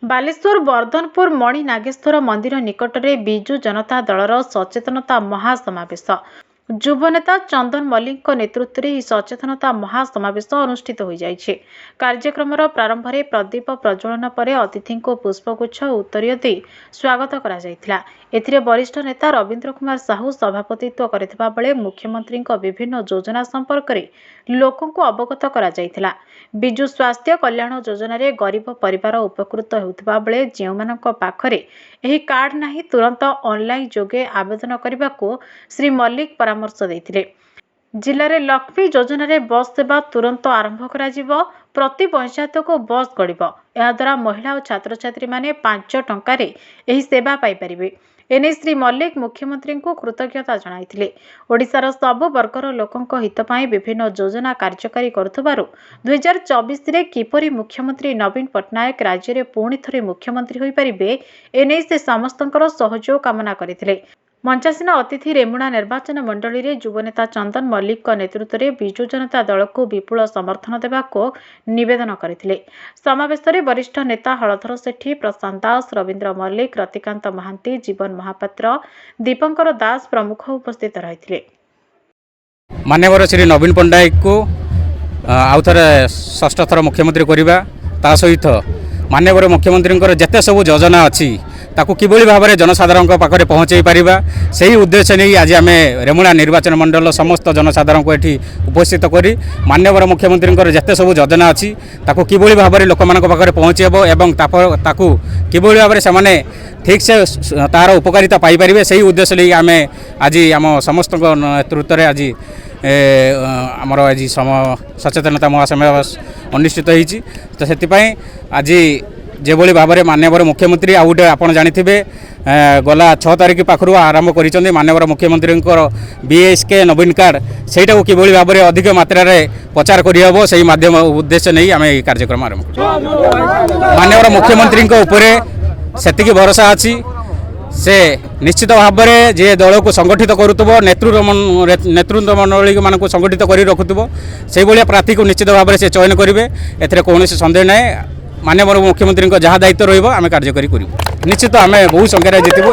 बालेश्वर वर्धनपुर मणि नागेश्वर मंदिर निकट में बिजु जनता दलर सचेतनता महासमावेश युवनेता चंदन मल्लिक नेतृत्व में सचेतनता महासमावेश अनुष्ठित हो जाइए। कार्यक्रम प्रारंभ में प्रदीप प्रज्वलन पर अतिथि को पुष्पगुच्छ उत्तरीय दे स्वागत कर वरिष्ठ नेता रवींद्र कुमार साहू सभापतित्व करथिबा बेले मुख्यमंत्री विभिन्न योजना संपर्क में लोकों को अवगत करा बिजु स्वास्थ्य कल्याण योजना रे गरीब परिवार उपकृत होउतबा बेले जेउमानक पाखरे एही कार्ड नाही तुरंत ऑनलाइन जोगे आवेदन करने को श्री मल्लिक परामर्श देथिले। जिले में लक्ष्मी योजना रे बस सेवा तुरंत आरंभ करा जिवो। प्रति पंचायत को बस गड़िबो। या द्वारा महिला और छात्र छात्री माने 5 टंका रे एही सेवा पाई परिबे। एने श्री मल्लिक मुख्यमंत्री को कृतज्ञता जणाइथिले। ओडिशार सबु वर्गर लोकंक हित पाई विभिन्न योजना कार्यकारी करुथबारु 2024 रे किपरि मुख्यमंत्री नवीन पटनायक राज्य रे पुणी थरे मुख्यमंत्री होई परिबे एने से समस्तंकर सहयोग कामना करिथिले। मंचासीन अतिथि रेमुणा निर्वाचन मंडली रे युवनेता चंदन मल्लिक नेतृत्व में बिजु जनता दल को विपुल समर्थन देवाको निवेदन करथिले। समावेश में वरिष्ठ नेता हलधर सेठी, प्रशांत दास, रवींद्र मल्लिक, रतिकांत महांती, जीवन महापात्र, दीपंकर दास प्रमुख उपस्थित रहिथिले। मान्यवर श्री नवीन पट्टनायक को आउ थे षष्ठ थर मुख्यमंत्री करवा ता सहित मान्यवर मुख्यमंत्री जिते सब योजना अच्छी ताकू किभली भाव में जनसाधारण पाखे पहुँचे पारिबा सही उद्देश्य नहीं आज आम रेमुणा निर्वाचन मंडल समस्त जनसाधारण को ये उपस्थित करी मान्यवर मुख्यमंत्री जिते सब योजना अच्छी ताकू किभली भाव में लोक पाखे पहुँचेब एवं ताकू किभली भाव में ठीक से तार उपकारिता पाइपर से उद्देश्य नहीं आम आज आम समस्त नेतृत्व में आज आमर आज सचेतनता महासमावेश अनुष्ठित होती। तो से आज जो भाव में मान्यवर मुख्यमंत्री आ गए आप जानी गला 6 तारिख पाखु आरंभ कर मान्यवर मुख्यमंत्री बीएसके नवीन कार्ड सेटा को किभली भाव में अधिक मात्रा प्रचार करहब से माध्यम उद्देश्य नहीं आम कार्यक्रम आरंभ मान्यवर मुख्यमंत्री से भरोसा अच्छी से निश्चित भाव में जे दल को संगठित करुव नेतृत्व मंडली मान संगठित कर रखुव से भाया प्रार्थी को निश्चित भाव में से चयन करेंगे एथिरे कौन सन्देह ना मान्यवर मुख्यमंत्री जहाँ दायित्व रही आम कार्यकारी करूँ निश्चित आम बहु संख्यार जितबू।